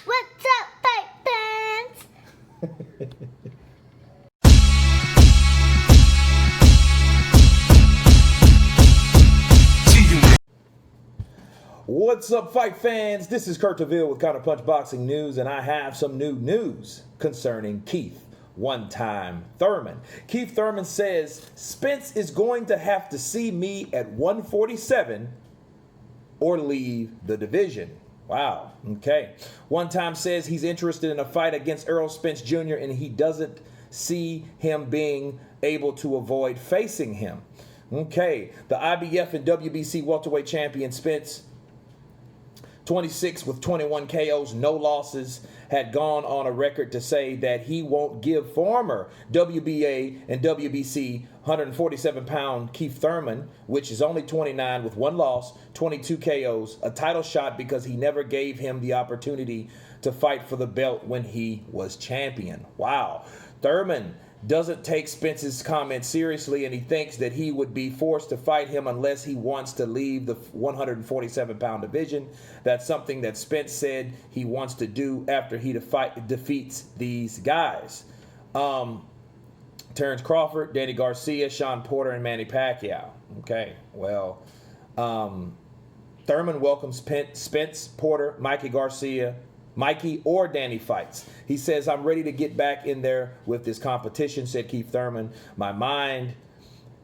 What's up, fight fans? What's up, fight fans? This is Kurt DeVille with Counterpunch Boxing News, and I have some new news concerning Keith one-time Thurman. Keith Thurman says Spence is going to have to see me at 147 or leave the division. Wow. Okay. One time says he's interested in a fight against Errol Spence Jr. and he doesn't see him being able to avoid facing him. Okay. The IBF and WBC welterweight champion Spence, 26 with 21 KOs, no losses, had gone on a record to say that he won't give former WBA and WBC 147-pound Keith Thurman, which is only 29 with one loss, 22 KOs, a title shot because he never gave him the opportunity to fight for the belt when he was champion. Wow. Thurman doesn't take Spence's comment seriously, and he thinks that he would be forced to fight him unless he wants to leave the 147-pound division. That's something that Spence said he wants to do after he defeats these guys. Terrence Crawford, Danny Garcia, Sean Porter, and Manny Pacquiao. Okay, well, Thurman welcomes Spence, Porter, Mikey or Danny fights. He says, I'm ready to get back in there with this competition, said Keith Thurman. My mind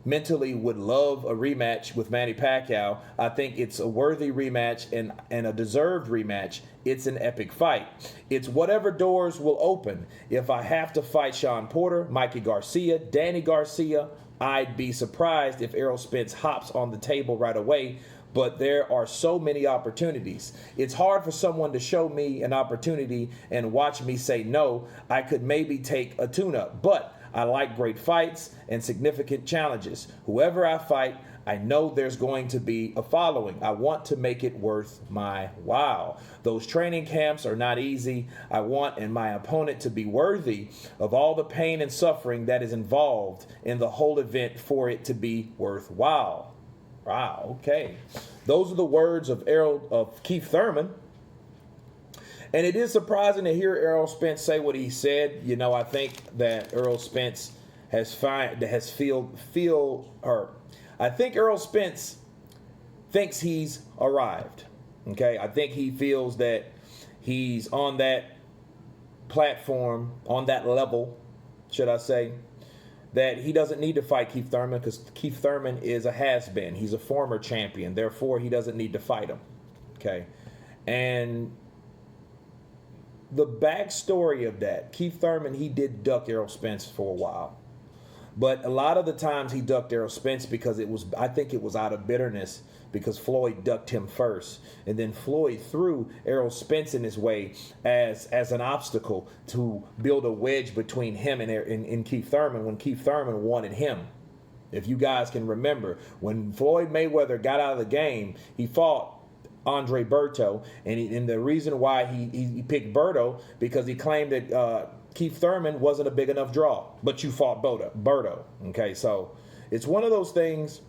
mentally would love a rematch with Manny Pacquiao. I think it's a worthy rematch and a deserved rematch. It's an epic fight. It's whatever doors will open. If I have to fight Sean Porter, Mikey Garcia, Danny Garcia, I'd be surprised if Errol Spence hops on the table right away. But there are so many opportunities. It's hard for someone to show me an opportunity and watch me say no. I could maybe take a tune-up, but I like great fights and significant challenges. Whoever I fight, I know there's going to be a following. I want to make it worth my while. Those training camps are not easy. I want my opponent to be worthy of all the pain and suffering that is involved in the whole event for it to be worthwhile. Wow, okay. Those are the words of Keith Thurman. And it is surprising to hear Errol Spence say what he said. You know, I think that Errol Spence I think Errol Spence thinks he's arrived. Okay, I think he feels that he's on that platform, on that level, should I say, that he doesn't need to fight Keith Thurman because Keith Thurman is a has-been. He's a former champion. Therefore, he doesn't need to fight him. Okay. And the backstory of that, Keith Thurman, he did duck Errol Spence for a while. But a lot of the times he ducked Errol Spence because I think it was out of bitterness because Floyd ducked him first. And then Floyd threw Errol Spence in his way as an obstacle to build a wedge between him and Keith Thurman when Keith Thurman wanted him. If you guys can remember, when Floyd Mayweather got out of the game, he fought Andre Berto. And the reason why he picked Berto because he claimed that Keith Thurman wasn't a big enough draw, but you fought Berto. Okay, so it's one of those things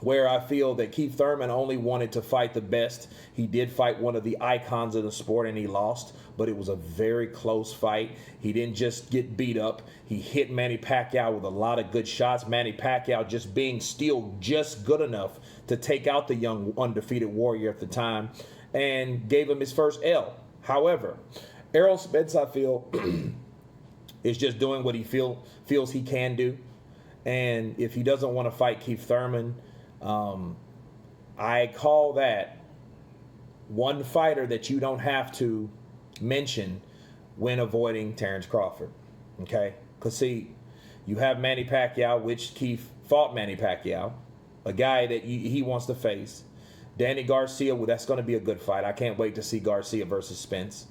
where I feel that Keith Thurman only wanted to fight the best. He did fight one of the icons of the sport and he lost, but it was a very close fight. He didn't just get beat up. He hit Manny Pacquiao with a lot of good shots. Manny Pacquiao just being still just good enough to take out the young undefeated warrior at the time and gave him his first L. However, Errol Spence, I feel, is just doing what he feels he can do. And if he doesn't want to fight Keith Thurman, I call that one fighter that you don't have to mention when avoiding Terrence Crawford. Okay? Because, see, you have Manny Pacquiao, which Keith fought Manny Pacquiao, a guy that he wants to face. Danny Garcia, well, that's going to be a good fight. I can't wait to see Garcia versus Spence.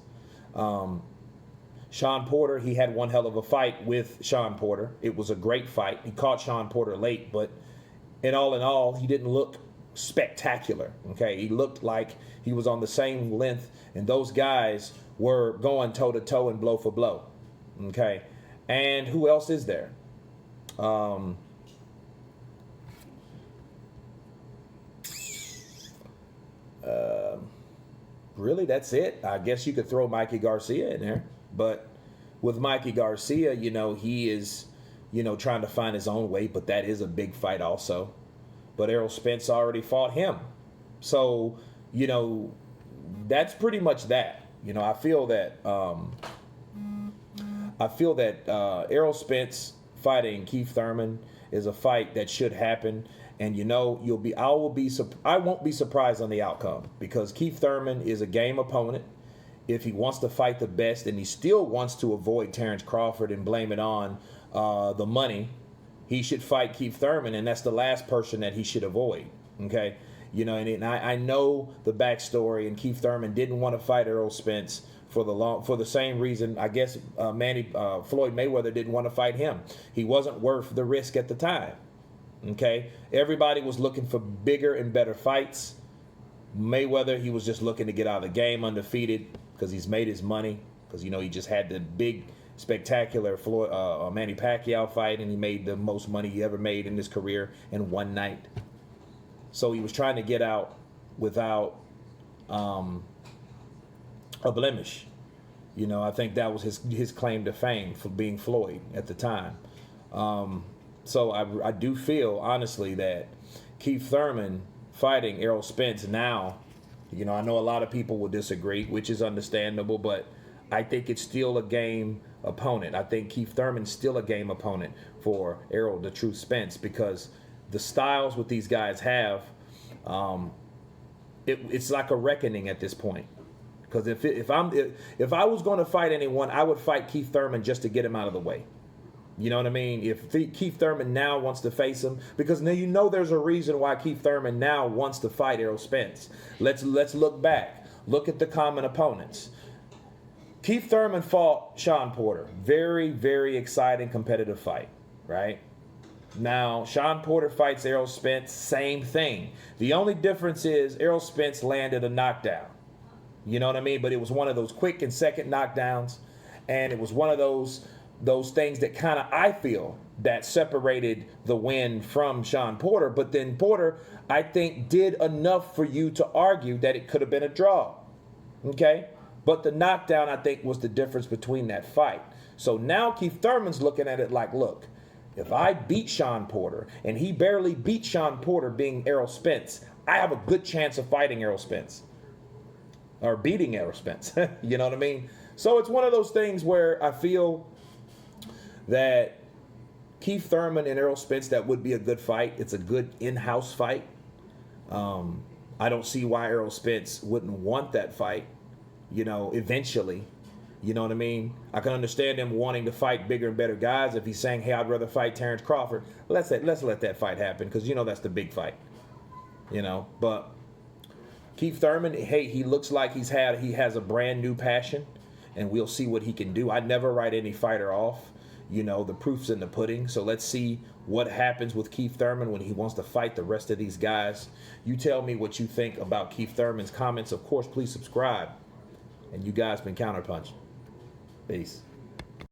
Sean Porter, he had one hell of a fight with Sean Porter. It was a great fight. He caught Sean Porter late, but in all, he didn't look spectacular. Okay, he looked like he was on the same length, and those guys were going toe-to-toe and blow for blow. Okay, and who else is there? really, that's it. I guess you could throw Mikey Garcia in there. But with Mikey Garcia, you know, he is, you know, trying to find his own way, but that is a big fight also. But Errol Spence already fought him. So, you know, that's pretty much that. You know, I feel that Errol Spence fighting Keith Thurman is a fight that should happen. And you know, I won't be surprised on the outcome, because Keith Thurman is a game opponent. If he wants to fight the best and he still wants to avoid Terrence Crawford and blame it on the money, he should fight Keith Thurman, and that's the last person that he should avoid. Okay, you know, and I know the backstory, and Keith Thurman didn't want to fight Errol Spence for the same reason. I guess Floyd Mayweather didn't want to fight him. He wasn't worth the risk at the time. Okay, everybody was looking for bigger and better fights. Mayweather, he was just looking to get out of the game undefeated because he's made his money. Because, you know, he just had the big, spectacular Manny Pacquiao fight, and he made the most money he ever made in his career in one night. So he was trying to get out without a blemish. You know, I think that was his claim to fame, for being Floyd at the time. So I do feel, honestly, that Keith Thurman fighting Errol Spence now, you know, I know a lot of people will disagree, which is understandable, but I think it's still a game opponent. I think Keith Thurman's still a game opponent for Errol the Truth Spence, because the styles what these guys have, it's like a reckoning at this point. Because if I was going to fight anyone, I would fight Keith Thurman just to get him out of the way. You know what I mean? If Keith Thurman now wants to face him, because now you know there's a reason why Keith Thurman now wants to fight Errol Spence. Let's look back. Look at the common opponents. Keith Thurman fought Sean Porter. Very, very exciting competitive fight, right? Now, Sean Porter fights Errol Spence, same thing. The only difference is Errol Spence landed a knockdown. You know what I mean? But it was one of those quick and second knockdowns, and it was one of those things that kind of, I feel, that separated the win from Sean Porter. But then Porter, I think, did enough for you to argue that it could have been a draw. Okay? But the knockdown, I think, was the difference between that fight. So now Keith Thurman's looking at it like, look, if I beat Sean Porter, and he barely beat Sean Porter being Errol Spence, I have a good chance of fighting Errol Spence. Or beating Errol Spence. You know what I mean? So it's one of those things where I feel that Keith Thurman and Errol Spence, that would be a good fight. It's a good in-house fight. I don't see why Errol Spence wouldn't want that fight, you know, eventually. You know what I mean? I can understand him wanting to fight bigger and better guys. If he's saying, hey, I'd rather fight Terrence Crawford, let's let that fight happen, because, you know, that's the big fight. You know, but Keith Thurman, hey, he looks like he has a brand new passion, and we'll see what he can do. I never write any fighter off. You know, the proof's in the pudding. So let's see what happens with Keith Thurman when he wants to fight the rest of these guys. You tell me what you think about Keith Thurman's comments. Of course, please subscribe. And you guys been counterpunching. Peace.